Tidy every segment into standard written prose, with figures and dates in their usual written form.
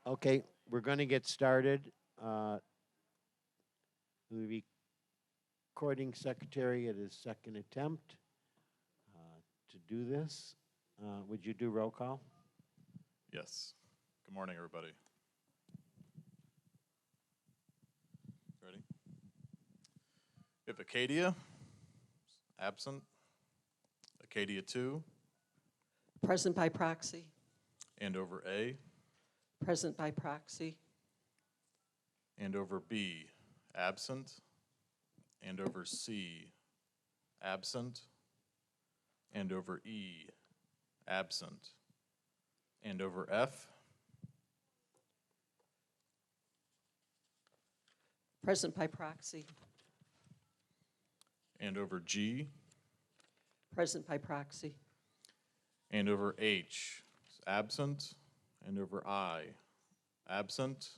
Okay, we're going to get started. The recording secretary at his second attempt to do this. Would you do roll call? Yes. Good morning, everybody. Ready? If Acadia, absent. Acadia 2, Present by proxy. Andover A, Present by proxy. Andover B, absent. Andover C, absent. Andover E, absent. Andover F, Present by proxy. Andover G, Present by proxy. Andover H, absent. Andover I, absent.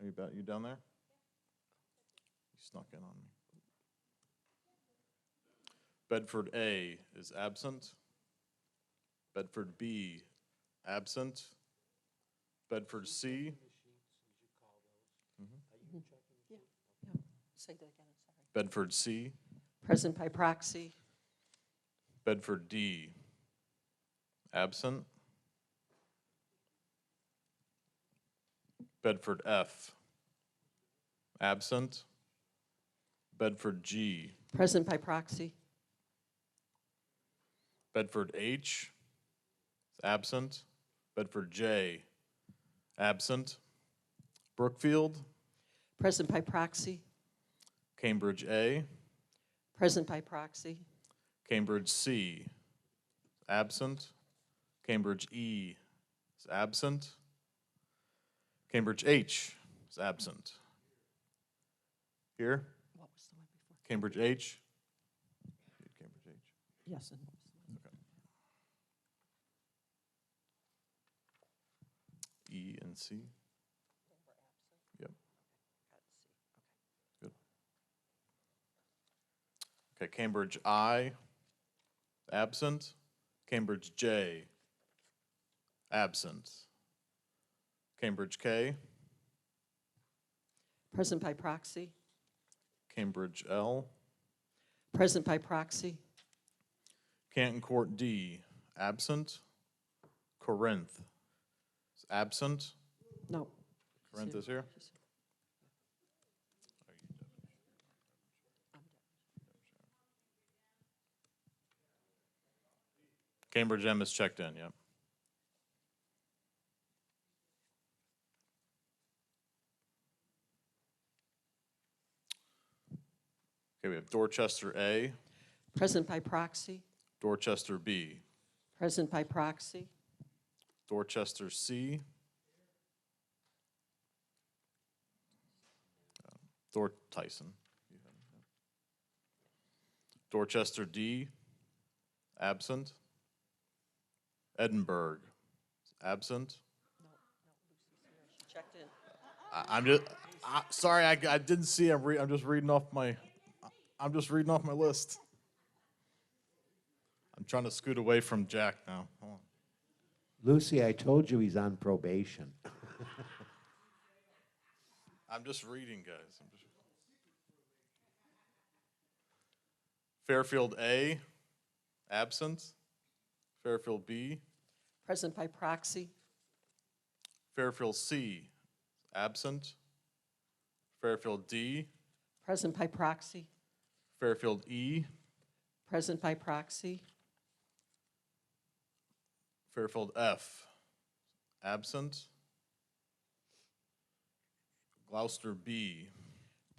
Are you down there? You snuck in on me. Bedford A is absent. Bedford B, absent. Bedford C, Say that again, I'm sorry. Bedford C, Present by proxy. Bedford D, absent. Bedford F, absent. Bedford G, Present by proxy. Bedford H, absent. Bedford J, absent. Brookfield, Present by proxy. Cambridge A, Present by proxy. Cambridge C, absent. Cambridge E is absent. Cambridge H is absent. Here, What was the one before? Cambridge H. Cambridge H. Yes. And E and C. Yep. Good. Okay, Cambridge I, absent. Cambridge J, absent. Cambridge K, Present by proxy. Cambridge L, Present by proxy. Canton Court D, absent. Corinth is absent. No. Corinth is here. Cambridge M is checked in, yep. Okay, we have Dorchester A, Present by proxy. Dorchester B, Present by proxy. Dorchester C, Tyson. Dorchester D, absent. Edinburgh, absent. She checked in. I'm just sorry. I didn't see. I'm just reading off my. I'm just reading off my list. I'm trying to scoot away from Jack now. Hold on. Lucy, I told you he's on probation. I'm just reading, guys. Fairfield A, absent. Fairfield B, Present by proxy. Fairfield C, absent. Fairfield D, Present by proxy. Fairfield E, Present by proxy. Fairfield F, absent. Gloucester B,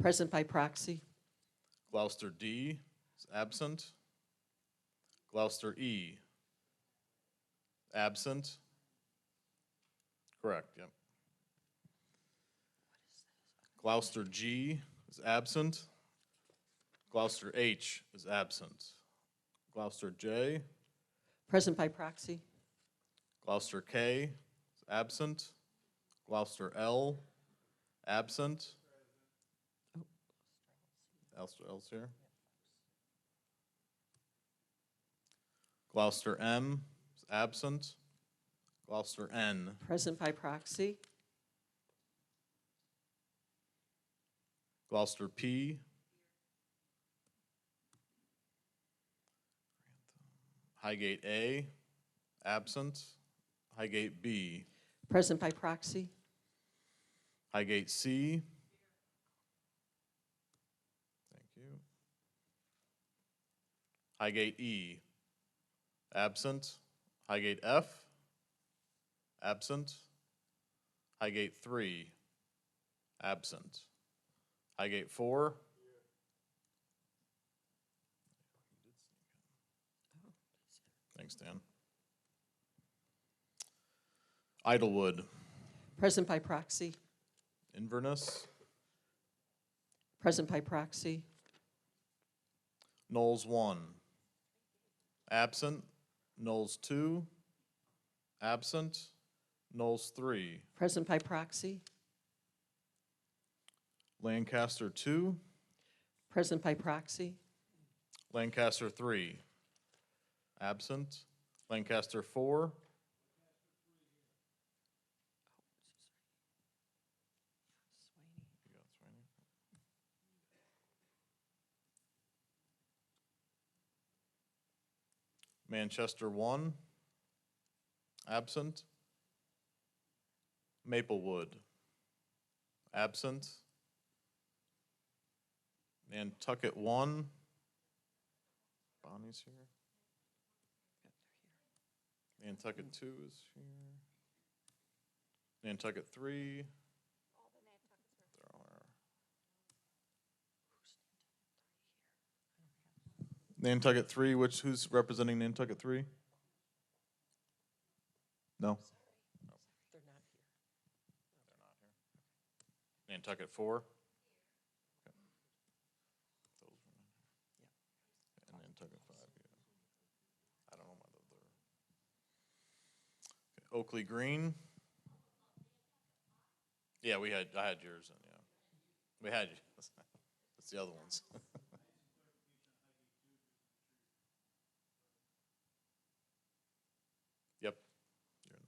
Present by proxy. Gloucester D is absent. Gloucester E, absent. Correct, yep. Gloucester G is absent. Gloucester H is absent. Gloucester J, Present by proxy. Gloucester K is absent. Gloucester L, absent. L's here. Gloucester M is absent. Gloucester N. Present by proxy. Gloucester P. Highgate A, absent. Highgate B. Present by proxy. Highgate C. Thank you. Highgate E, absent. Highgate F, absent. Highgate 3, absent. Highgate 4. Thanks, Dan. Idlewood, Present by proxy. Inverness. Present by proxy. Knowles 1, absent. Knowles 2, absent. Knowles 3. Present by proxy. Lancaster 2, Present by proxy. Lancaster 3, absent. Lancaster 4. Manchester 1, absent. Maplewood, absent. Nantucket 1. Bonnie's here. Nantucket 2 is here. Nantucket 3. There are. Nantucket 3, who's representing Nantucket 3? No? They're not here. Nantucket 4? Okay. And Nantucket 5, yeah. I don't know whether they're. Okay. Oakley Green? Yeah, I had yours in, yeah. We had you. That's the other ones. Yep. You're in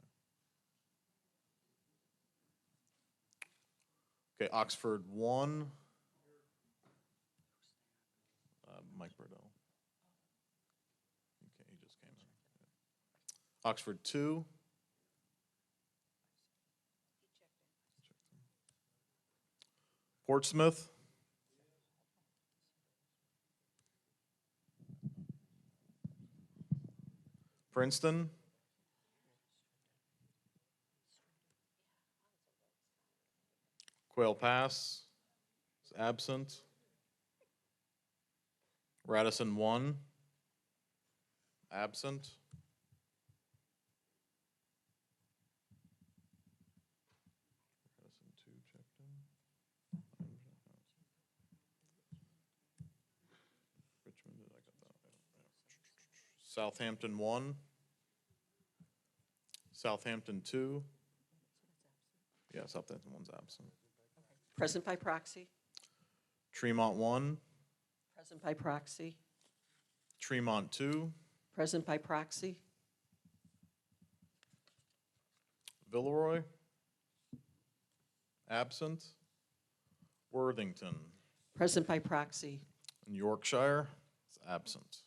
there. Okay, Oxford 1. Mike Bordeaux. Okay, he just came in. Oxford 2. Portsmouth. Princeton. Quail Pass is absent. Radisson 1, absent. Radisson 2 checked in. Richmond, did I get that? Yeah. Southampton 1. Southampton 2. Yeah, Southampton 1's absent. Present by proxy. Tremont 1. Present by proxy. Tremont 2. Present by proxy. Villeroy, absent. Worthington Present by proxy. and Yorkshire is absent.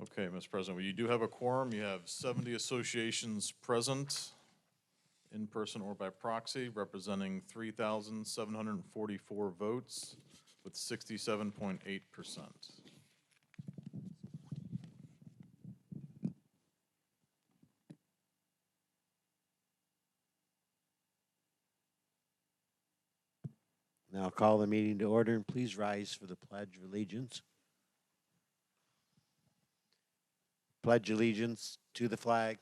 Okay, Mr. President, well, you do have a quorum. You have 70 associations present, in person or by proxy, representing 3,744 votes with 67.8%. Now I'll call the meeting to order, and please rise for the Pledge of Allegiance. Pledge allegiance to the flag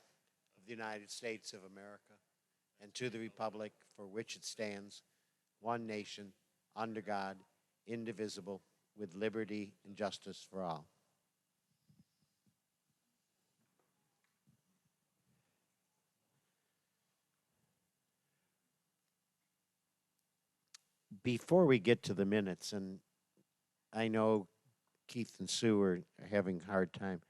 of the United States of America and to the republic for which it stands, one nation, under God, indivisible, with liberty and justice for all. Before we get to the minutes, and I know Keith and Sue are having a hard time.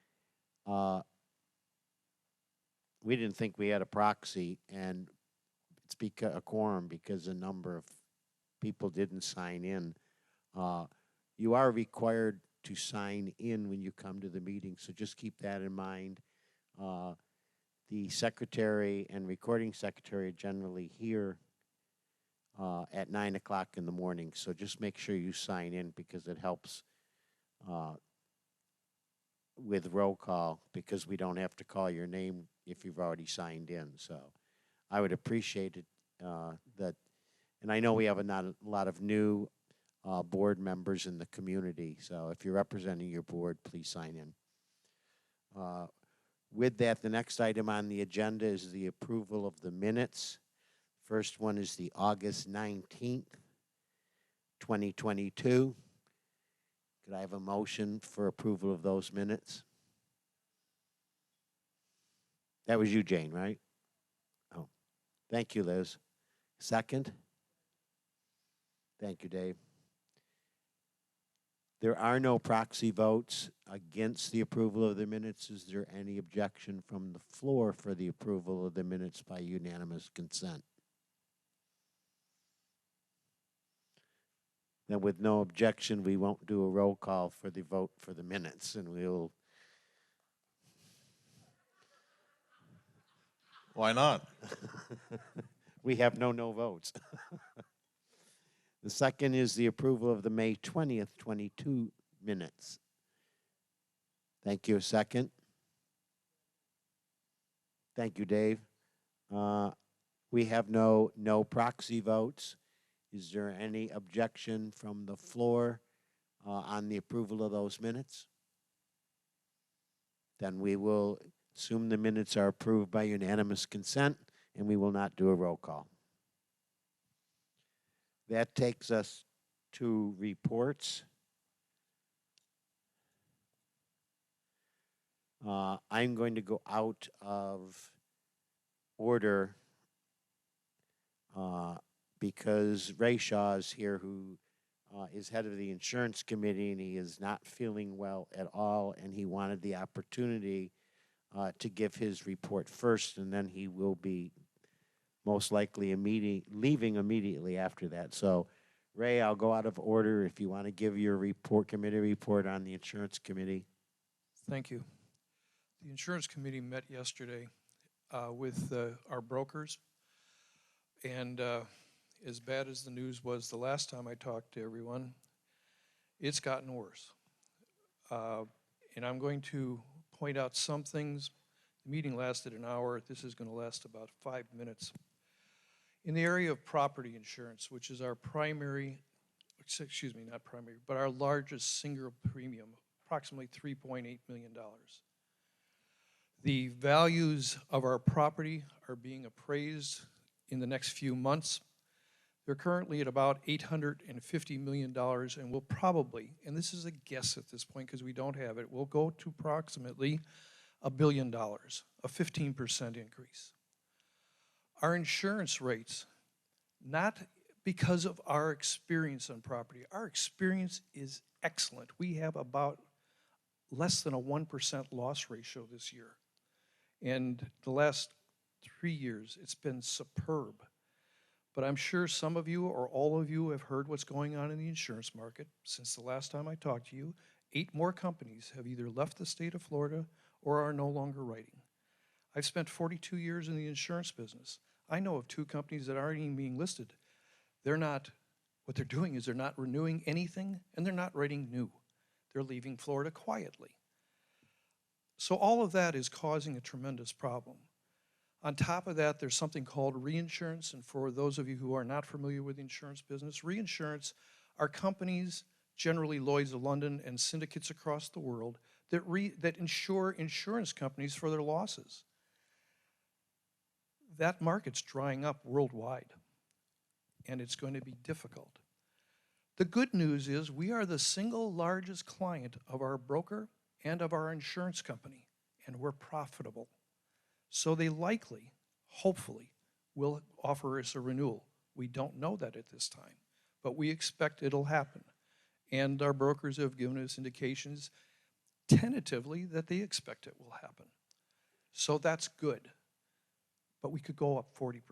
We didn't think we had a proxy, and it's a quorum because a number of people didn't sign in. You are required to sign in when you come to the meeting, so just keep that in mind. The secretary and recording secretary are generally here at 9 o'clock in the morning, so just make sure you sign in because it helps with roll call, because we don't have to call your name if you've already signed in. So I would appreciate it that, and I know we have a lot of new board members in the community, so if you're representing your board, please sign in. With that, the next item on the agenda is the approval of the minutes. First one is the August 19th, 2022. Could I have a motion for approval of those minutes? That was you, Jane, right? Oh, thank you, Liz. Second? Thank you, Dave. There are no proxy votes against the approval of the minutes. Is there any objection from the floor for the approval of the minutes by unanimous consent? Then with no objection, we won't do a roll call for the vote for the minutes, and we'll... Why not? We have no votes. The second is the approval of the May 20th, 22 minutes. Thank you. Second. Thank you, Dave. We have no proxy votes. Is there any objection from the floor on the approval of those minutes? Then we will assume the minutes are approved by unanimous consent, and we will not do a roll call. That takes us to reports. I'm going to go out of order because Ray Shaw is here, who is head of the insurance committee, and he is not feeling well at all, and he wanted the opportunity to give his report first, and then he will be most likely leaving immediately after that. So, Ray, I'll go out of order if you want to give your committee report on the insurance committee. Thank you. The insurance committee met yesterday with our brokers, and as bad as the news was the last time I talked to everyone, it's gotten worse. And I'm going to point out some things. The meeting lasted an hour. This is going to last about 5 minutes. In the area of property insurance, which is our primary, excuse me, not primary, but our largest single premium, approximately $3.8 million. The values of our property are being appraised in the next few months. They're currently at about $850 million, and will probably, and this is a guess at this point because we don't have it, will go to approximately $1 billion, a 15% increase. Our insurance rates, not because of our experience on property. Our experience is excellent. We have about less than a 1% loss ratio this year. And the last 3 years, it's been superb. But I'm sure some of you or all of you have heard what's going on in the insurance market. Since the last time I talked to you, 8 more companies have either left the state of Florida or are no longer writing. I've spent 42 years in the insurance business. I know of 2 companies that aren't even being listed. What they're doing is they're not renewing anything, and they're not writing new. They're leaving Florida quietly. So all of that is causing a tremendous problem. On top of that, there's something called reinsurance, and for those of you who are not familiar with the insurance business, reinsurance are companies, generally Lloyd's of London and syndicates across the world, that insure insurance companies for their losses. That market's drying up worldwide, and it's going to be difficult. The good news is we are the single largest client of our broker and of our insurance company, and we're profitable. So they likely, hopefully, will offer us a renewal. We don't know that at this time, but we expect it'll happen. And our brokers have given us indications tentatively that they expect it will happen. So that's good. But we could go up 40%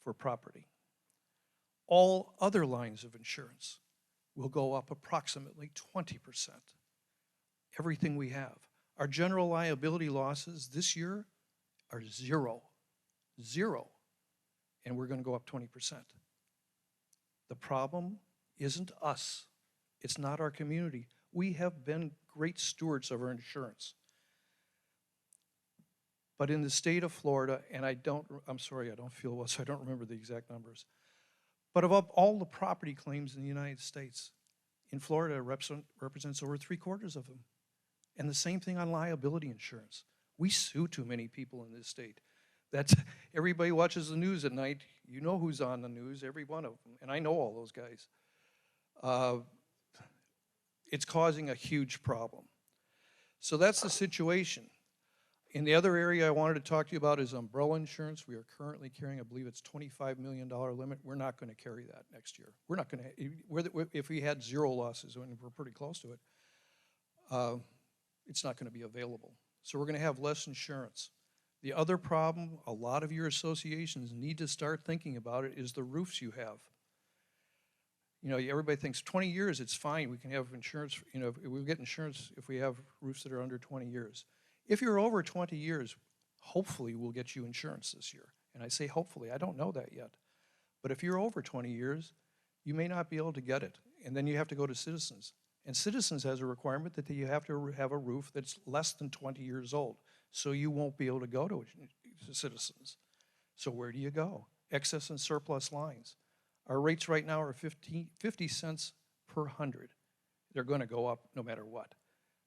for property. All other lines of insurance will go up approximately 20%. Everything we have. Our general liability losses this year are zero. Zero. And we're going to go up 20%. The problem isn't us. It's not our community. We have been great stewards of our insurance. But in the state of Florida, and I'm sorry, I don't feel well, so I don't remember the exact numbers. But of all the property claims in the United States, in Florida, it represents over 3/4 of them. And the same thing on liability insurance. We sue too many people in this state. That's, everybody watches the news at night. You know who's on the news, every one of them. And I know all those guys. It's causing a huge problem. So that's the situation. In the other area I wanted to talk to you about is umbrella insurance. We are currently carrying, I believe it's $25 million limit. We're not going to carry that next year. We're not going to, if we had zero losses, and we're pretty close to it, it's not going to be available. So we're going to have less insurance. The other problem, a lot of your associations need to start thinking about it, is the roofs you have. You know, everybody thinks 20 years, it's fine. We can have insurance, you know, we'll get insurance if we have roofs that are under 20 years. If you're over 20 years, hopefully we'll get you insurance this year. And I say hopefully, I don't know that yet. But if you're over 20 years, you may not be able to get it. And then you have to go to Citizens. And Citizens has a requirement that you have to have a roof that's less than 20 years old. So you won't be able to go to Citizens. So where do you go? Excess and surplus lines. Our rates right now are 50 cents per 100. They're going to go up no matter what.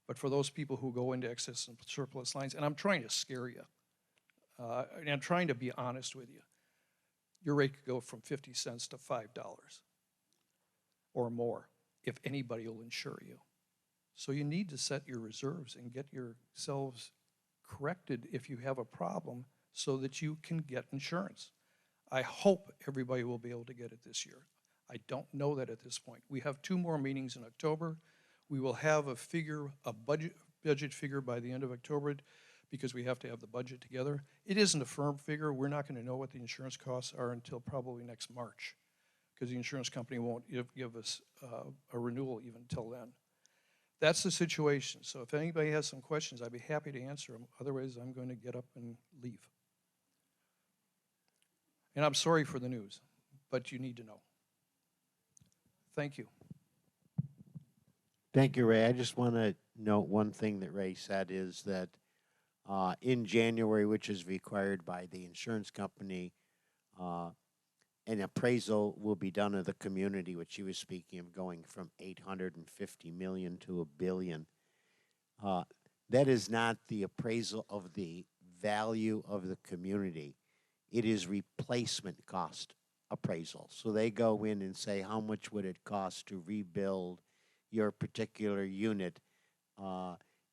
But for those people who go into excess and surplus lines, and I'm trying to scare you, and I'm trying to be honest with you, your rate could go from 50 cents to $5 or more if anybody will insure you. So you need to set your reserves and get yourselves corrected if you have a problem so that you can get insurance. I hope everybody will be able to get it this year. I don't know that at this point. We have 2 more meetings in October. We will have a figure, a budget figure by the end of October because we have to have the budget together. It isn't a firm figure. We're not going to know what the insurance costs are until probably next March because the insurance company won't give us a renewal even until then. That's the situation. So if anybody has some questions, I'd be happy to answer them. Otherwise, I'm going to get up and leave. And I'm sorry for the news, but you need to know. Thank you. Thank you, Ray. I just want to note one thing that Ray said is that in January, which is required by the insurance company, an appraisal will be done of the community, which he was speaking of, going from $850 million to $1 billion. That is not the appraisal of the value of the community. It is replacement cost appraisal. So they go in and say, how much would it cost to rebuild your particular unit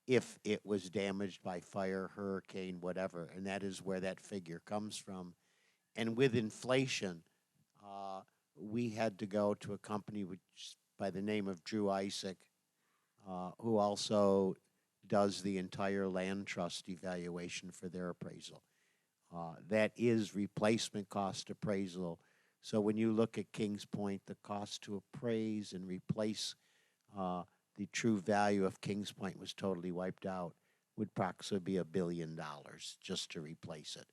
if it was damaged by fire, hurricane, whatever, and that is where that figure comes from. And with inflation, we had to go to a company which, by the name of Drew Isaac, who also does the entire land trust evaluation for their appraisal. That is replacement cost appraisal. So when you look at Kings Point, the cost to appraise and replace the true value of Kings Point was totally wiped out, would approximately be $1 billion just to replace it.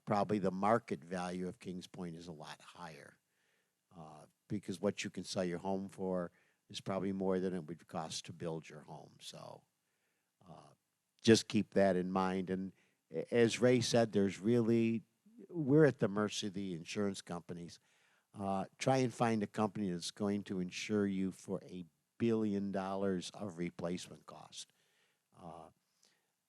Probably the market value of Kings Point is a lot higher because what you can sell your home for is probably more than it would cost to build your home. So just keep that in mind. And as Ray said, we're at the mercy of the insurance companies. Try and find a company that's going to insure you for $1 billion of replacement cost.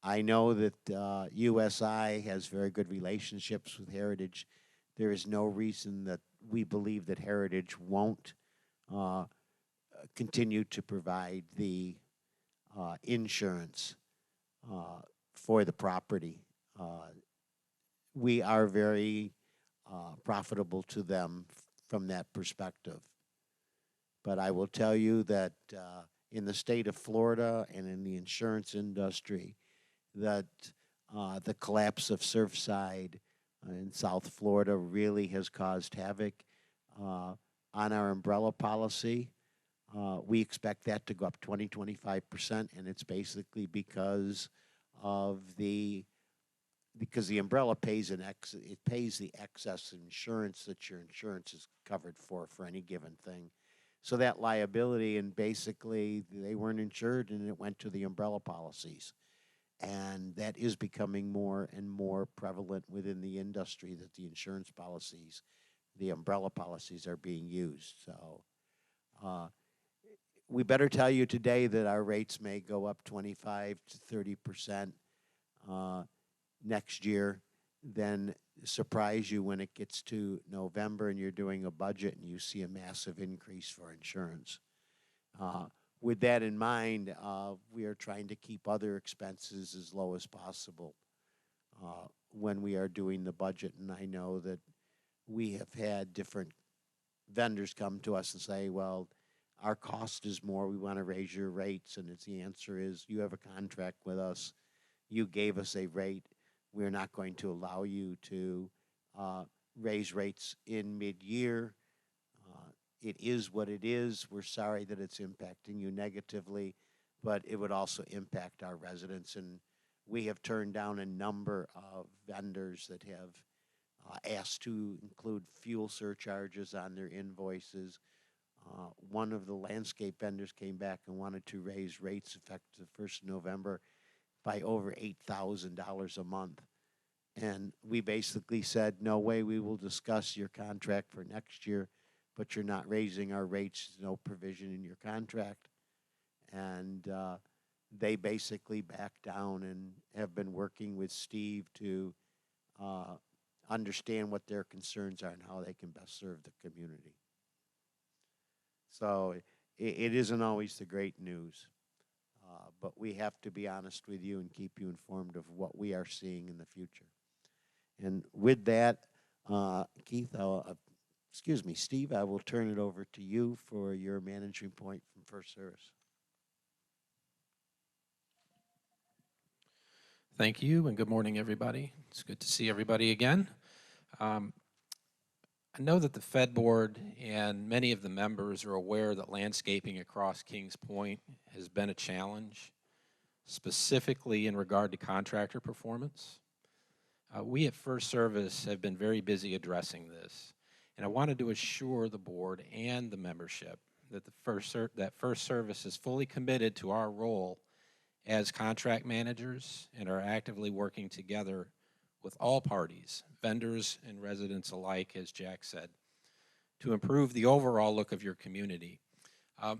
I know that USI has very good relationships with Heritage. There is no reason that we believe that Heritage won't continue to provide the insurance for the property. We are very profitable to them from that perspective. But I will tell you that in the state of Florida and in the insurance industry, that the collapse of Surfside in South Florida really has caused havoc on our umbrella policy. We expect that to go up 25%, and it's basically because the umbrella pays it pays the excess insurance that your insurance is covered for any given thing. So that liability, and basically they weren't insured, and it went to the umbrella policies. And that is becoming more and more prevalent within the industry, that the insurance policies, the umbrella policies, are being used. So we better tell you today that our rates may go up 25 to 30% next year, then surprise you when it gets to November and you're doing a budget and you see a massive increase for insurance. With that in mind, we are trying to keep other expenses as low as possible when we are doing the budget. And I know that we have had different vendors come to us and say, well, our cost is more, we want to raise your rates. And the answer is, you have a contract with us, you gave us a rate, we're not going to allow you to raise rates in mid-year. It is what it is. We're sorry that it's impacting you negatively, but it would also impact our residents. And we have turned down a number of vendors that have asked to include fuel surcharges on their invoices. One of the landscape vendors came back and wanted to raise rates effective 1st of November by over $8,000 a month. And we basically said, no way, we will discuss your contract for next year, but you're not raising our rates. There's no provision in your contract. And they basically backed down and have been working with Steve to understand what their concerns are and how they can best serve the community. So it isn't always the great news, but we have to be honest with you and keep you informed of what we are seeing in the future. And with that, Keith, Steve, I will turn it over to you for your managing point from First Service. Thank you, and good morning, everybody. It's good to see everybody again. I know that the Fed Board and many of the members are aware that landscaping across Kings Point has been a challenge, specifically in regard to contractor performance. We at First Service have been very busy addressing this, and I wanted to assure the board and the membership that First Service is fully committed to our role as contract managers and are actively working together with all parties, vendors and residents alike, as Jack said, to improve the overall look of your community.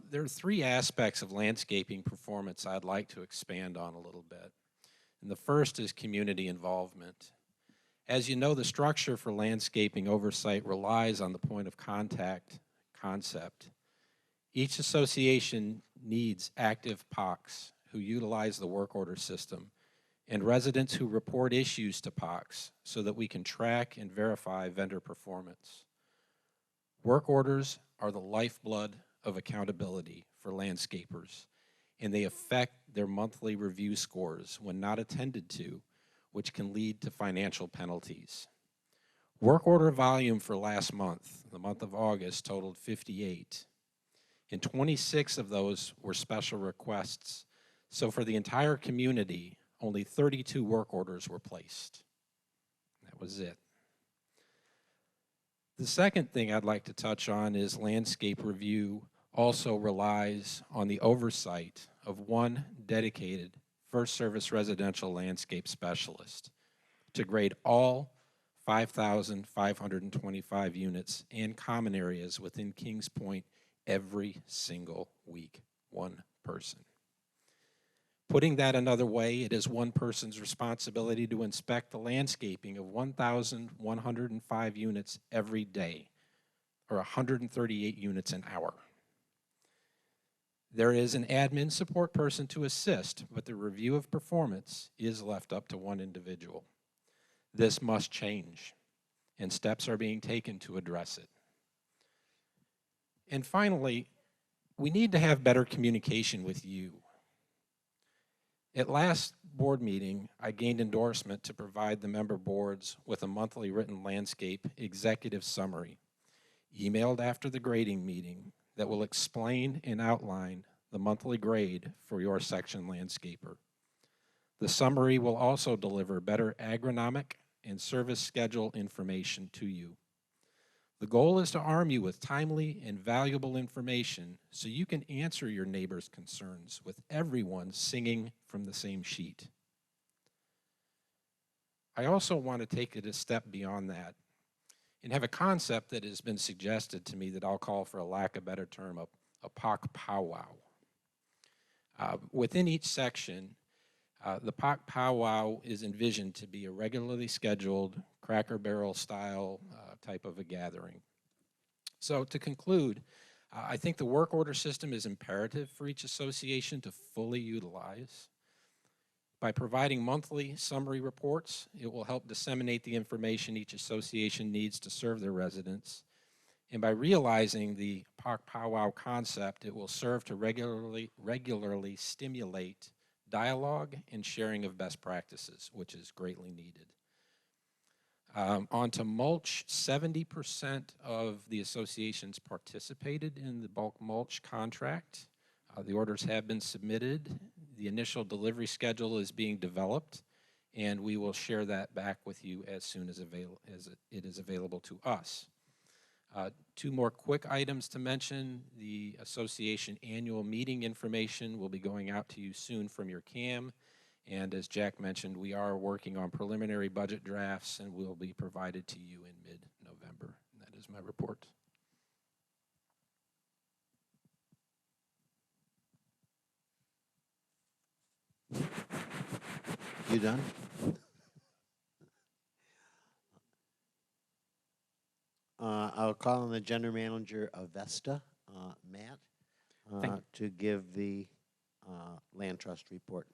There are three aspects of landscaping performance I'd like to expand on a little bit. And the first is community involvement. As you know, the structure for landscaping oversight relies on the point of contact concept. Each association needs active POCs who utilize the work order system, and residents who report issues to POCs so that we can track and verify vendor performance. Work orders are the lifeblood of accountability for landscapers, and they affect their monthly review scores when not attended to, which can lead to financial penalties. Work order volume for last month, the month of August, totaled 58, and 26 of those were special requests. So for the entire community, only 32 work orders were placed. That was it. The second thing I'd like to touch on is landscape review also relies on the oversight of one dedicated First Service residential landscape specialist to grade all 5,525 units and common areas within Kings Point every single week, one person. Putting that another way, it is one person's responsibility to inspect the landscaping of 1,105 units every day, or 138 units an hour. There is an admin support person to assist, but the review of performance is left up to one individual. This must change, and steps are being taken to address it. And finally, We need to have better communication with you. At last board meeting, I gained endorsement to provide the member boards with a monthly written landscape executive summary, emailed after the grading meeting, that will explain and outline the monthly grade for your section landscaper. The summary will also deliver better agronomic and service schedule information to you. The goal is to arm you with timely and valuable information so you can answer your neighbors' concerns with everyone singing from the same sheet. I also want to take it a step beyond that and have a concept that has been suggested to me that I'll call, for a lack of a better term, a POC powwow. Within each section, the POC powwow is envisioned to be a regularly scheduled Cracker Barrel style type of a gathering. So to conclude, I think the work order system is imperative for each association to fully utilize. By providing monthly summary reports, it will help disseminate the information each association needs to serve their residents. And by realizing the POC powwow concept, it will serve to regularly stimulate dialogue and sharing of best practices, which is greatly needed. On to mulch, 70% of the associations participated in the bulk mulch contract. The orders have been submitted. The initial delivery schedule is being developed, and we will share that back with you as soon as it is available to us. Two more quick items to mention. The association annual meeting information will be going out to you soon from your CAM. And as Jack mentioned, we are working on preliminary budget drafts and will be provided to you in mid-November. That is my report. You done? I'll call on the general manager of Vesta, Matt, to give the land trust report.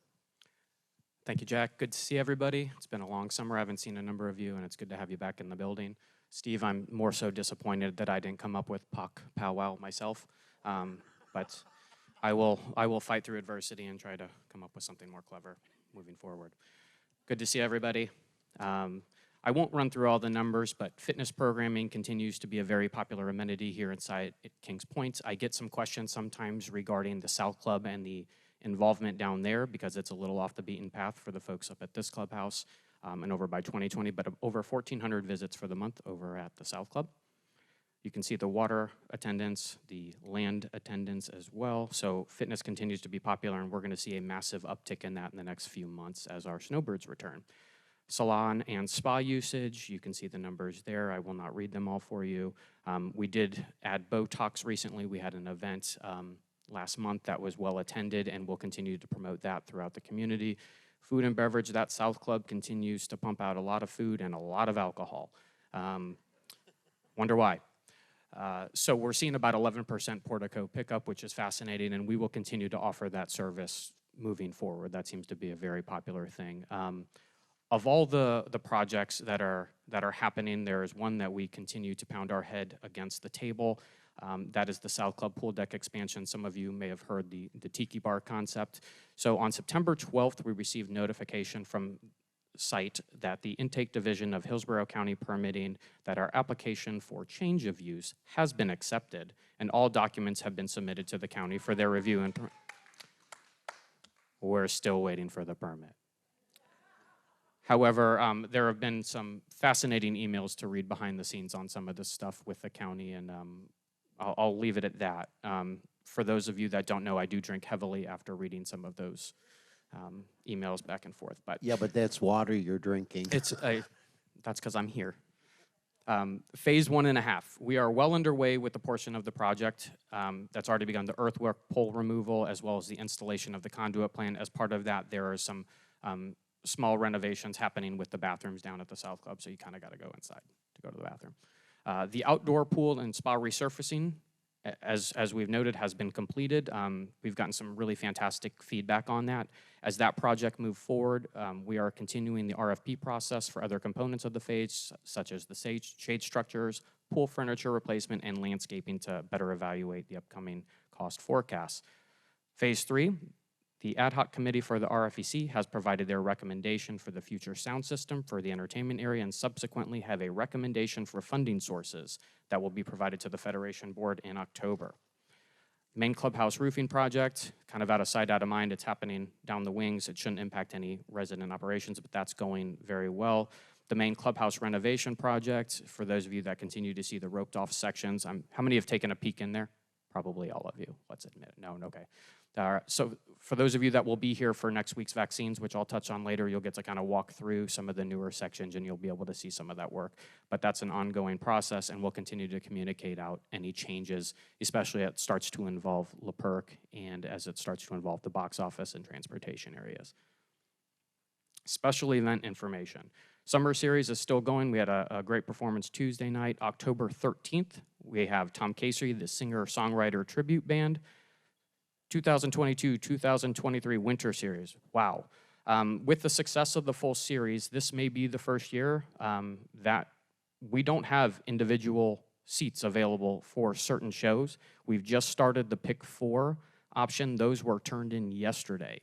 Thank you, Jack. Good to see everybody. It's been a long summer. I haven't seen a number of you, and it's good to have you back in the building. Steve, I'm more so disappointed that I didn't come up with POC powwow myself, but I will fight through adversity and try to come up with something more clever moving forward. Good to see everybody. I won't run through all the numbers, but fitness programming continues to be a very popular amenity here inside at Kings Point. I get some questions sometimes regarding the South Club and the involvement down there because it's a little off the beaten path for the folks up at this clubhouse and over by 2020, but over 1,400 visits for the month over at the South Club. You can see the water attendance, the land attendance as well. So fitness continues to be popular, and we're going to see a massive uptick in that in the next few months as our snowbirds return. Salon and spa usage, you can see the numbers there. I will not read them all for you. We did add Botox recently. We had an event last month that was well attended, and we'll continue to promote that throughout the community. Food and beverage, that South Club continues to pump out a lot of food and a lot of alcohol. Wonder why? So we're seeing about 11% portico pickup, which is fascinating, and we will continue to offer that service moving forward. That seems to be a very popular thing. Of all the projects that are happening, there is one that we continue to pound our head against the table. That is the South Club pool deck expansion. Some of you may have heard the tiki bar concept. So on September 12th, we received notification from site that the intake division of Hillsborough County Permitting that our application for change of use has been accepted, and all documents have been submitted to the county for their review. And we're still waiting for the permit. However, there have been some fascinating emails to read behind the scenes on some of this stuff with the county, and I'll leave it at that. For those of you that don't know, I do drink heavily after reading some of those emails back and forth. But Yeah, but that's water you're drinking. that's because I'm here. Phase 1.5. We are well underway with the portion of the project that's already begun, the earthwork pole removal, as well as the installation of the conduit plan. As part of that, there are some small renovations happening with the bathrooms down at the South Club, so you kind of got to go inside to go to the bathroom. The outdoor pool and spa resurfacing, as we've noted, has been completed. We've gotten some really fantastic feedback on that. As that project moves forward, we are continuing the RFP process for other components of the phase, such as the shade structures, pool furniture replacement, and landscaping to better evaluate the upcoming cost forecasts. Phase 3, the ad hoc committee for the RFEC has provided their recommendation for the future sound system for the entertainment area and subsequently have a recommendation for funding sources that will be provided to the Federation Board in October. Main clubhouse roofing project, kind of out of sight, out of mind. It's happening down the wings. It shouldn't impact any resident operations, but that's going very well. The main clubhouse renovation project, for those of you that continue to see the roped off sections, how many have taken a peek in there? Probably all of you, let's admit it. No, okay. So for those of you that will be here for next week's vaccines, which I'll touch on later, you'll get to kind of walk through some of the newer sections and you'll be able to see some of that work. But that's an ongoing process and we'll continue to communicate out any changes, especially as it starts to involve LaPerc and as it starts to involve the box office and transportation areas. Special event information. Summer series is still going. We had a great performance Tuesday night, October 13th. We have Tom Casey, the singer-songwriter tribute band. 2022-2023 winter series. Wow. With the success of the full series, this may be the first year that we don't have individual seats available for certain shows. We've just started the Pick 4 option. Those were turned in yesterday.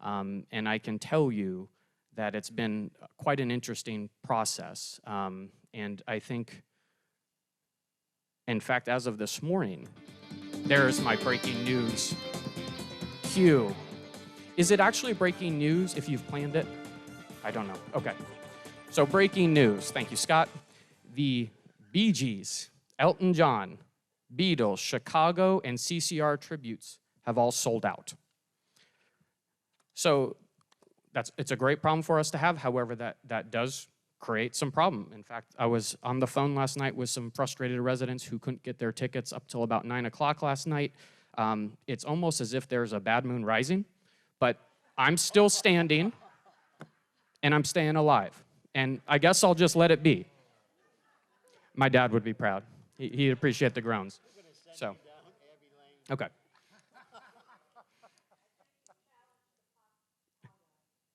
And I can tell you that it's been quite an interesting process. And I think, in fact, as of this morning, there's my breaking news. Cue. Is it actually breaking news if you've planned it? I don't know. Okay. So breaking news. Thank you, Scott. The Bee Gees, Elton John, Beatles, Chicago, and CCR tributes have all sold out. So it's a great problem for us to have. However, that does create some problem. In fact, I was on the phone last night with some frustrated residents who couldn't get their tickets up till about 9 o'clock last night. It's almost as if there's a bad moon rising, but I'm still standing and I'm staying alive. And I guess I'll just let it be. My dad would be proud. He'd appreciate the groans. So, okay.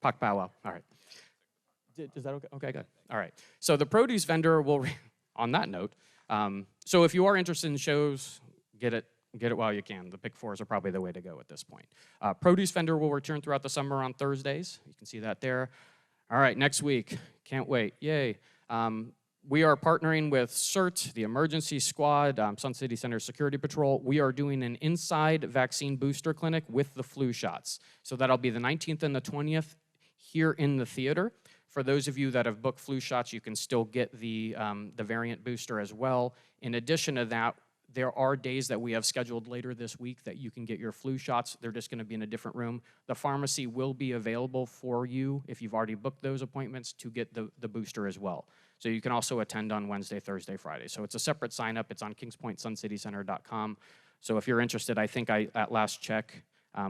Pak Pow Wow. All right. Is that okay? Okay, good. All right. So the produce vendor will, on that note, so if you are interested in shows, get it while you can. The Pick 4s are probably the way to go at this point. Produce vendor will return throughout the summer on Thursdays. You can see that there. All right, next week. Can't wait. Yay. We are partnering with CERT, the Emergency Squad, Sun City Center Security Patrol. We are doing an inside vaccine booster clinic with the flu shots. So that'll be the 19th and the 20th here in the theater. For those of you that have booked flu shots, you can still get the variant booster as well. In addition to that, there are days that we have scheduled later this week that you can get your flu shots. They're just going to be in a different room. The pharmacy will be available for you if you've already booked those appointments to get the booster as well. So you can also attend on Wednesday, Thursday, Friday. So it's a separate sign up. It's on kingspointsuncitycenter.com. So if you're interested, I think at last check,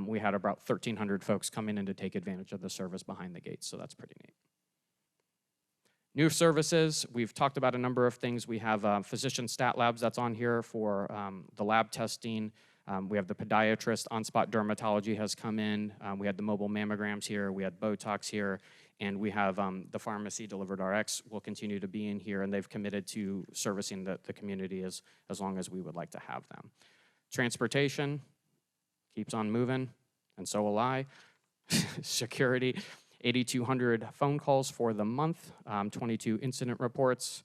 we had about 1,300 folks coming in to take advantage of the service behind the gates. So that's pretty neat. New services, we've talked about a number of things. We have physician stat labs that's on here for the lab testing. We have the podiatrist, on-spot dermatology has come in. We had the mobile mammograms here. We had Botox here. And we have the pharmacy delivered RX will continue to be in here. And they've committed to servicing the community as long as we would like to have them. Transportation keeps on moving, and so will I. Security. 8,200 phone calls for the month, 22 incident reports.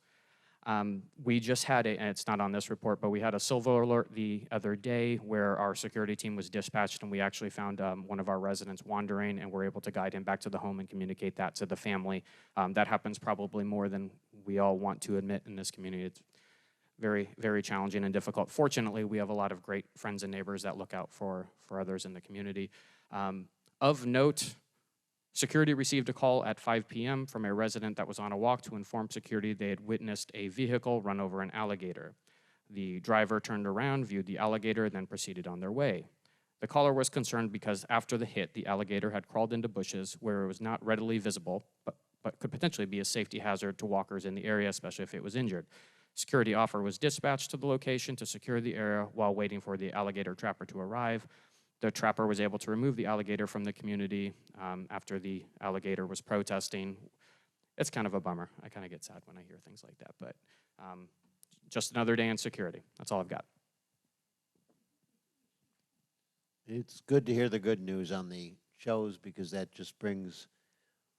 We just had and it's not on this report, but we had a silver alert the other day where our security team was dispatched and we actually found one of our residents wandering and were able to guide him back to the home and communicate that to the family. That happens probably more than we all want to admit in this community. It's very, very challenging and difficult. Fortunately, we have a lot of great friends and neighbors that look out for others in the community. Of note, security received a call at 5 p.m. from a resident that was on a walk to inform security they had witnessed a vehicle run over an alligator. The driver turned around, viewed the alligator, then proceeded on their way. The caller was concerned because after the hit, the alligator had crawled into bushes where it was not readily visible, but could potentially be a safety hazard to walkers in the area, especially if it was injured. Security officer was dispatched to the location to secure the area while waiting for the alligator trapper to arrive. The trapper was able to remove the alligator from the community after the alligator was protesting. It's kind of a bummer. I kind of get sad when I hear things like that, but just another day in security. That's all I've got. It's good to hear the good news on the shows because that just brings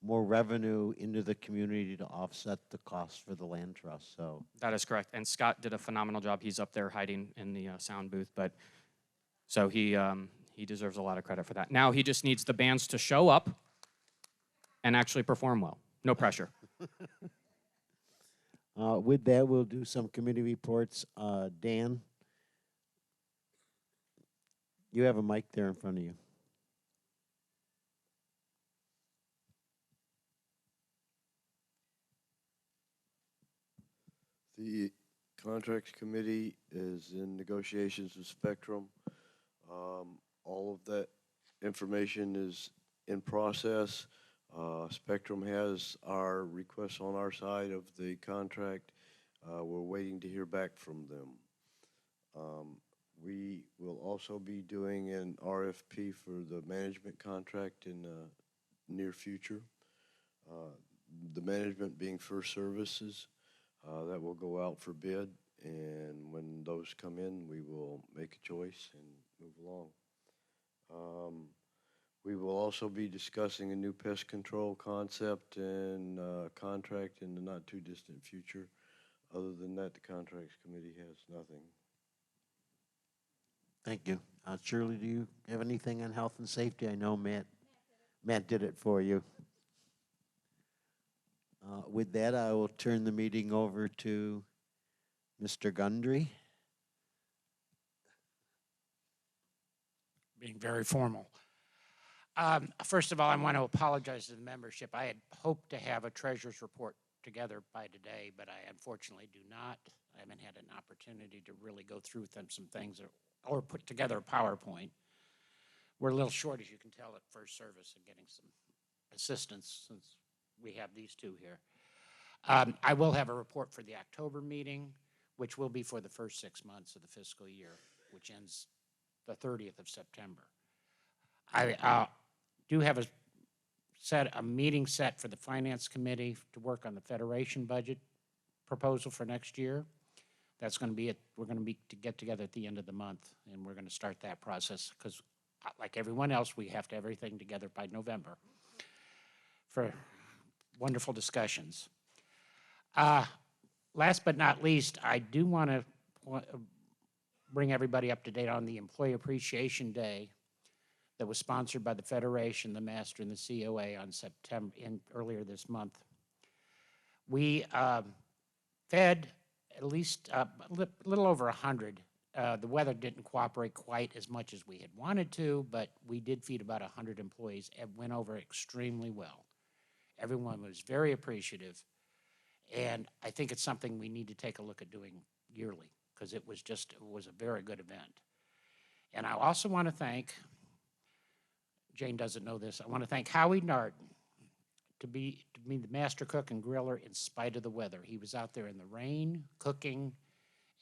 more revenue into the community to offset the cost for the land trust. So That is correct. And Scott did a phenomenal job. He's up there hiding in the sound booth, but so he deserves a lot of credit for that. Now he just needs the bands to show up and actually perform well. No pressure. with that, we'll do some committee reports. Dan, you have a mic there in front of you. The Contracts Committee is in negotiations with Spectrum. All of that information is in process. Spectrum has our requests on our side of the contract. We're waiting to hear back from them. We will also be doing an RFP for the management contract in the near future. The management being First Services. That will go out for bid, and when those come in, we will make a choice and move along. We will also be discussing a new pest control concept and contract in the not too distant future. Other than that, the Contracts Committee has nothing. Thank you. Shirley, do you have anything on health and safety? I know Matt did it for you. With that, I will turn the meeting over to Mr. Gundry. Being very formal. First of all, I want to apologize to the membership. I had hoped to have a treasurer's report together by today, but I unfortunately do not. I haven't had an opportunity to really go through some things or put together a PowerPoint. We're a little short, as you can tell, at First Service and getting some assistance since we have these two here. I will have a report for the October meeting, which will be for the first 6 months of the fiscal year, which ends the 30th of September. I do have a meeting set for the Finance Committee to work on the Federation budget proposal for next year. That's going to be we're going to get together at the end of the month, and we're going to start that process because, like everyone else, we have to have everything together by November for wonderful discussions. Last but not least, I do want to bring everybody up to date on the Employee Appreciation Day that was sponsored by the Federation, the Master, and the COA on earlier this month. We fed at least a little over 100. The weather didn't cooperate quite as much as we had wanted to, but we did feed about 100 employees. It went over extremely well. Everyone was very appreciative, and I think it's something we need to take a look at doing yearly because it was a very good event. And I also want to thank, Jane doesn't know this, I want to thank Howie Narden to be the master cook and griller in spite of the weather. He was out there in the rain, cooking,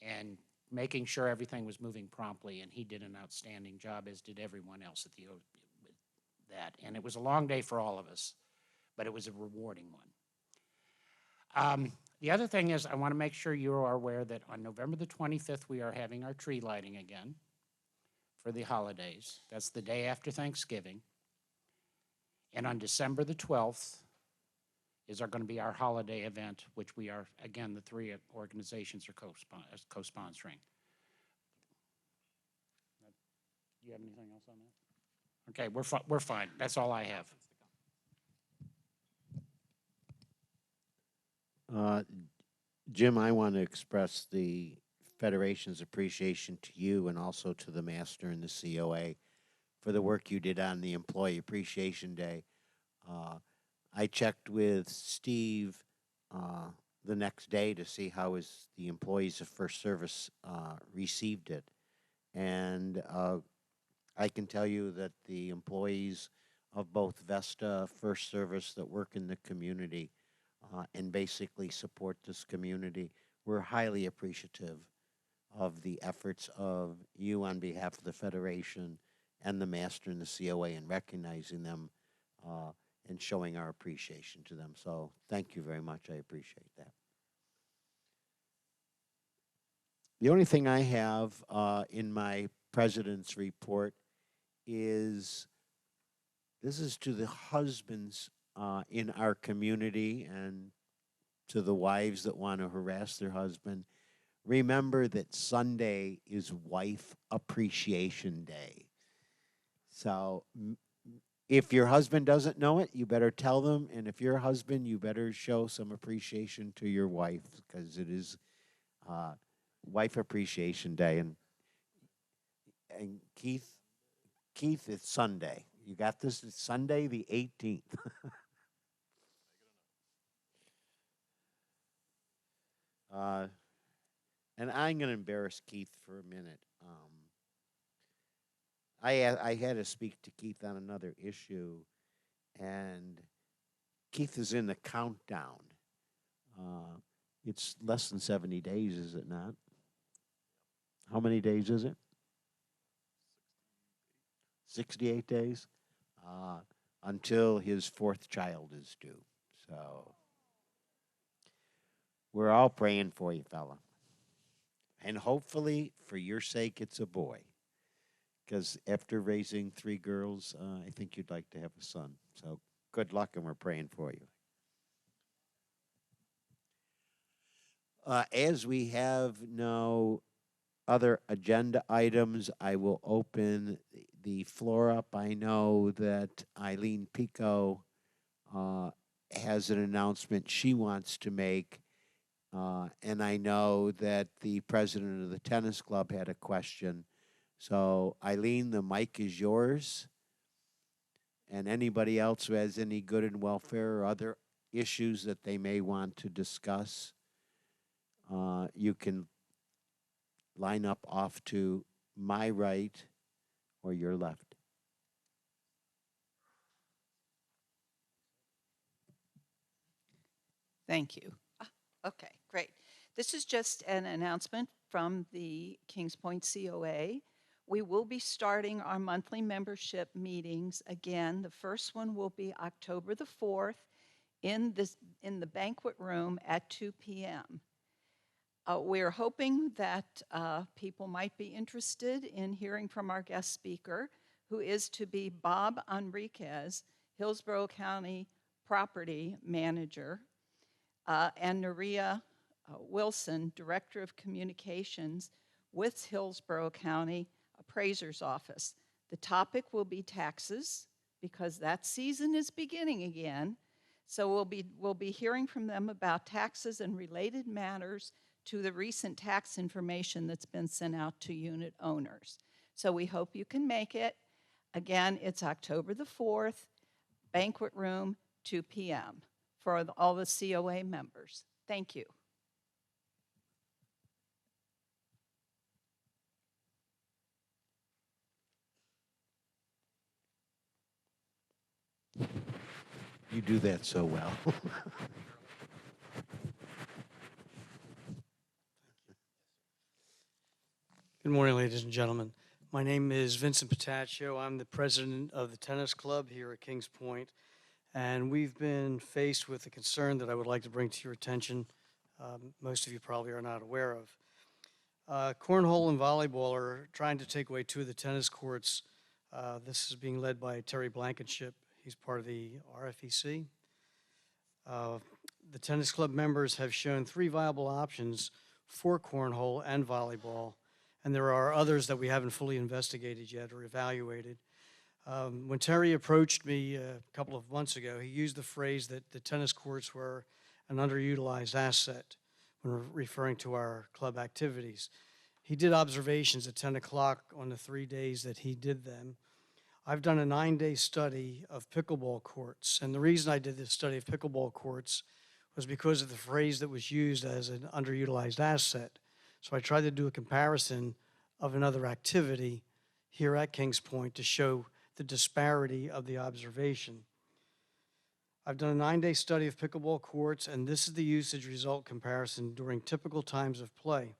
and making sure everything was moving promptly, and he did an outstanding job, as did everyone else at that. And it was a long day for all of us, but it was a rewarding one. The other thing is I want to make sure you are aware that on November the 25th, we are having our tree lighting again for the holidays. That's the day after Thanksgiving. And on December the 12th is going to be our holiday event, which we are, again, the three organizations are co-sponsoring. Do you have anything else on that? Okay, we're fine. That's all I have. Jim, I want to express the Federation's appreciation to you and also to the Master and the COA for the work you did on the Employee Appreciation Day. I checked with Steve the next day to see how the employees of First Service received it. And I can tell you that the employees of both Vesta, First Service that work in the community and basically support this community, we're highly appreciative of the efforts of you on behalf of the Federation and the Master and the COA in recognizing them and showing our appreciation to them. So thank you very much. I appreciate that. The only thing I have in my president's report is this is to the husbands in our community and to the wives that want to harass their husband. Remember that Sunday is Wife Appreciation Day. So if your husband doesn't know it, you better tell them. And if you're a husband, you better show some appreciation to your wife because it is Wife Appreciation Day. And Keith, it's Sunday. You got this? It's Sunday the 18th. And I'm going to embarrass Keith for a minute. I had to speak to Keith on another issue, and Keith is in the countdown. It's less than 70 days, is it not? How many days is it? 68 days until his fourth child is due. So we're all praying for you, fella. And hopefully, for your sake, it's a boy. Because after raising 3 girls, I think you'd like to have a son. So good luck, and we're praying for you. As we have no other agenda items, I will open the floor up. I know that Eileen Pico has an announcement she wants to make. And I know that the president of the tennis club had a question. So, Eileen, the mic is yours. And anybody else who has any good and welfare or other issues that they may want to discuss, you can line up off to my right or your left. Thank you. Okay, great. This is just an announcement from the Kings Point COA. We will be starting our monthly membership meetings again. The first one will be October the 4th in the banquet room at 2 p.m. We're hoping that people might be interested in hearing from our guest speaker, who is to be Bob Enriquez, Hillsborough County Property Manager, and Naria Wilson, Director of Communications with Hillsborough County Appraiser's Office. The topic will be taxes because that season is beginning again. So we'll be hearing from them about taxes and related matters to the recent tax information that's been sent out to unit owners. So we hope you can make it. Again, it's October the 4th, banquet room, 2 p.m. for all the COA members. Thank you. You do that so well. Good morning, ladies and gentlemen. My name is Vincent Pataccio. I'm the president of the tennis club here at Kings Point, and we've been faced with a concern that I would like to bring to your attention. Most of you probably are not aware of. Cornhole and volleyball are trying to take away 2 of the tennis courts. This is being led by Terry Blankenship. He's part of the RFEC. The tennis club members have shown 3 viable options for cornhole and volleyball, and there are others that we haven't fully investigated yet or evaluated. When Terry approached me a couple of months ago, he used the phrase that the tennis courts were an underutilized asset when referring to our club activities. He did observations at 10 o'clock on the 3 days that he did them. I've done a 9-day study of pickleball courts, and the reason I did this study of pickleball courts was because of the phrase that was used as an underutilized asset. So I tried to do a comparison of another activity here at Kings Point to show the disparity of the observation. I've done a 9-day study of pickleball courts, and this is the usage result comparison during typical times of play.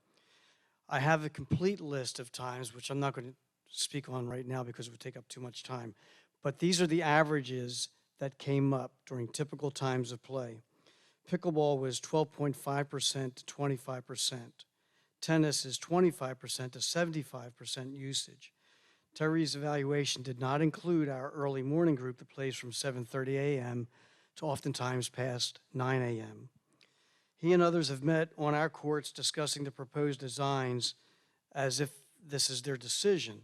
I have a complete list of times, which I'm not going to speak on right now because it would take up too much time, but these are the averages that came up during typical times of play. Pickleball was 12.5% to 25%. Tennis is 25% to 75% usage. Terry's evaluation did not include our early morning group that plays from 7:30 a.m. to oftentimes past 9 a.m. He and others have met on our courts discussing the proposed designs as if this is their decision.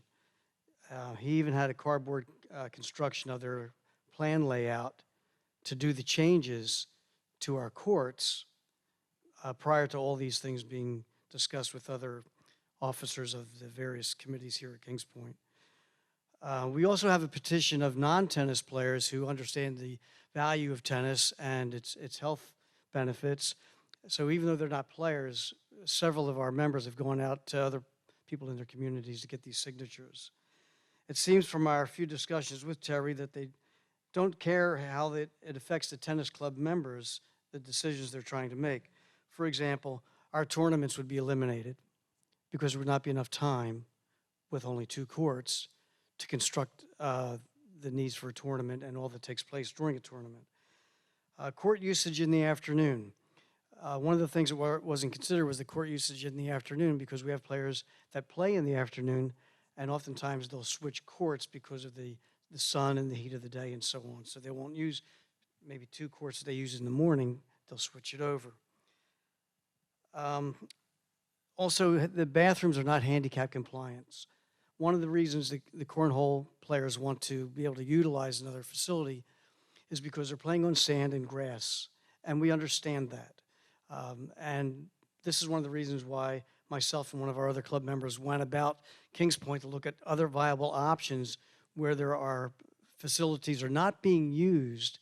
He even had a cardboard construction of their plan layout to do the changes to our courts prior to all these things being discussed with other officers of the various committees here at Kings Point. We also have a petition of non-tennis players who understand the value of tennis and its health benefits. So even though they're not players, several of our members have gone out to other people in their communities to get these signatures. It seems from our few discussions with Terry that they don't care how it affects the tennis club members, the decisions they're trying to make. For example, our tournaments would be eliminated because there would not be enough time with only 2 courts to construct the needs for a tournament and all that takes place during a tournament. Court usage in the afternoon. One of the things that wasn't considered was the court usage in the afternoon, because we have players that play in the afternoon, and oftentimes they'll switch courts because of the sun and the heat of the day and so on. So they won't use maybe 2 courts that they use in the morning, they'll switch it over. Also, the bathrooms are not handicap compliant. One of the reasons the cornhole players want to be able to utilize another facility is because they're playing on sand and grass, and we understand that. And this is one of the reasons why myself and one of our other club members went about Kings Point to look at other viable options where there are facilities are not being used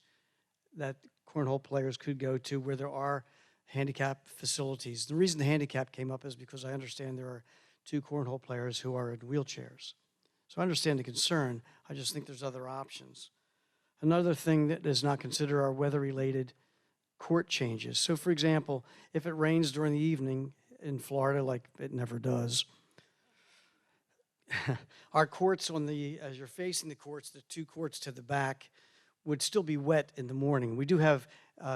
that cornhole players could go to, where there are handicap facilities. The reason the handicap came up is because I understand there are 2 cornhole players who are in wheelchairs. So I understand the concern. I just think there's other options. Another thing that does not consider are weather-related court changes. So, for example, if it rains during the evening in Florida, like it never does, our courts as you're facing the courts, the 2 courts to the back would still be wet in the morning. We do have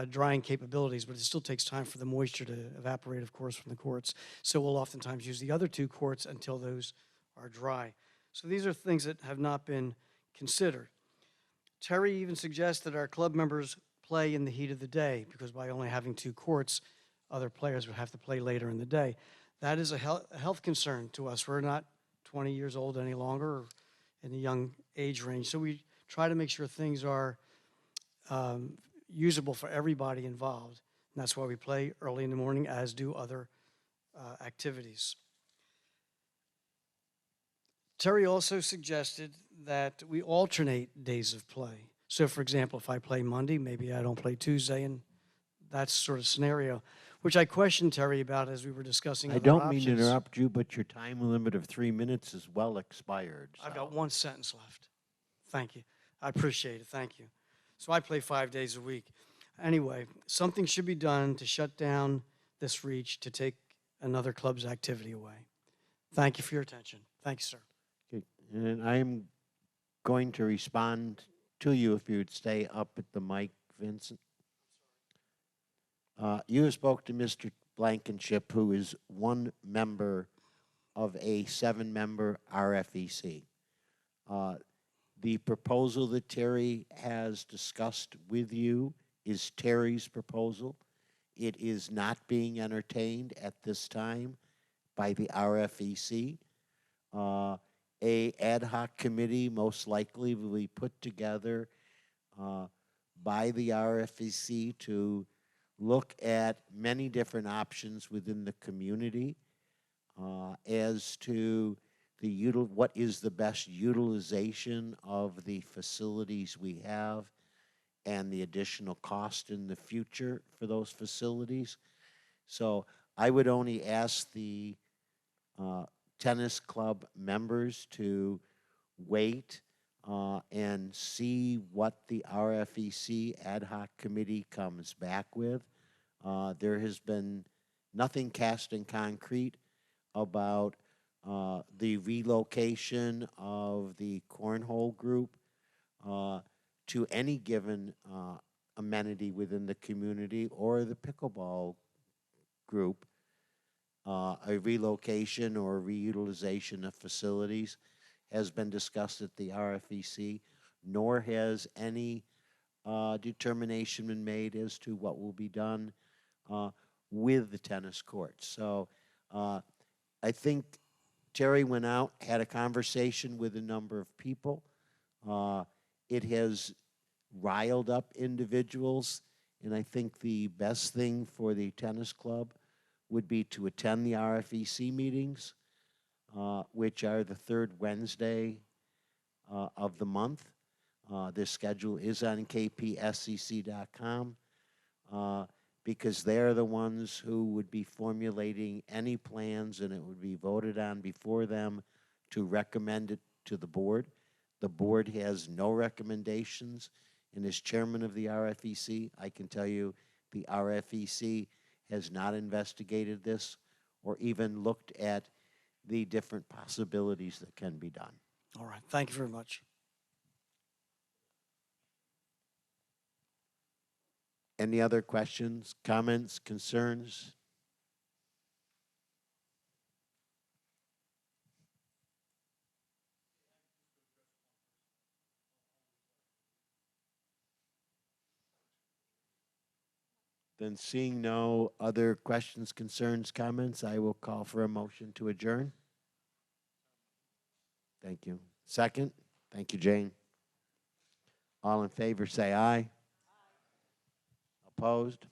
drying capabilities, but it still takes time for the moisture to evaporate, of course, from the courts. So we'll oftentimes use the other 2 courts until those are dry. So these are things that have not been considered. Terry even suggests that our club members play in the heat of the day, because by only having 2 courts, other players would have to play later in the day. That is a health concern to us. We're not 20 years old any longer, or in the young age range. So we try to make sure things are usable for everybody involved. And that's why we play early in the morning, as do other activities. Terry also suggested that we alternate days of play. So, for example, if I play Monday, maybe I don't play Tuesday, and that sort of scenario, which I questioned Terry about as we were discussing I other don't options. mean to interrupt you, but your time limit of 3 minutes is well expired. I've got 1 sentence left. Thank you. I appreciate it. Thank you. So I play 5 days a week. Anyway, something should be done to shut down this reach to take another club's activity away. Thank you for your attention. Thank you, sir. Okay. And I'm going to respond to you if you would stay up at the mic, Vincent. You spoke to Mr. Blankenship, who is one member of a 7-member RFEC. The proposal that Terry has discussed with you is Terry's proposal. It is not being entertained at this time by the RFEC. A ad hoc committee most likely will be put together by the RFEC to look at many different options within the community as to what is the best utilization of the facilities we have and the additional cost in the future for those facilities. So I would only ask the tennis club members to wait and see what the RFEC ad hoc committee comes back with. There has been nothing cast in concrete about the relocation of the cornhole group to any given amenity within the community, or the pickleball group, a relocation or reutilization of facilities has been discussed at the RFEC, nor has any determination been made as to what will be done with the tennis courts. So I think Terry went out, had a conversation with a number of people. It has riled up individuals, and I think the best thing for the tennis club would be to attend the RFEC meetings, which are the third Wednesday of the month. Their schedule is on kpscc.com because they're the ones who would be formulating any plans, and it would be voted on before them to recommend it to the board. The board has no recommendations, and as chairman of the RFEC, I can tell you the RFEC has not investigated this or even looked at the different possibilities that can be done. All right, thank you very much. Any other questions, comments, concerns? Then seeing no other questions, concerns, comments, I will call for a motion to adjourn. Thank you. Second? Thank you, Jane. All in favor say aye. Opposed?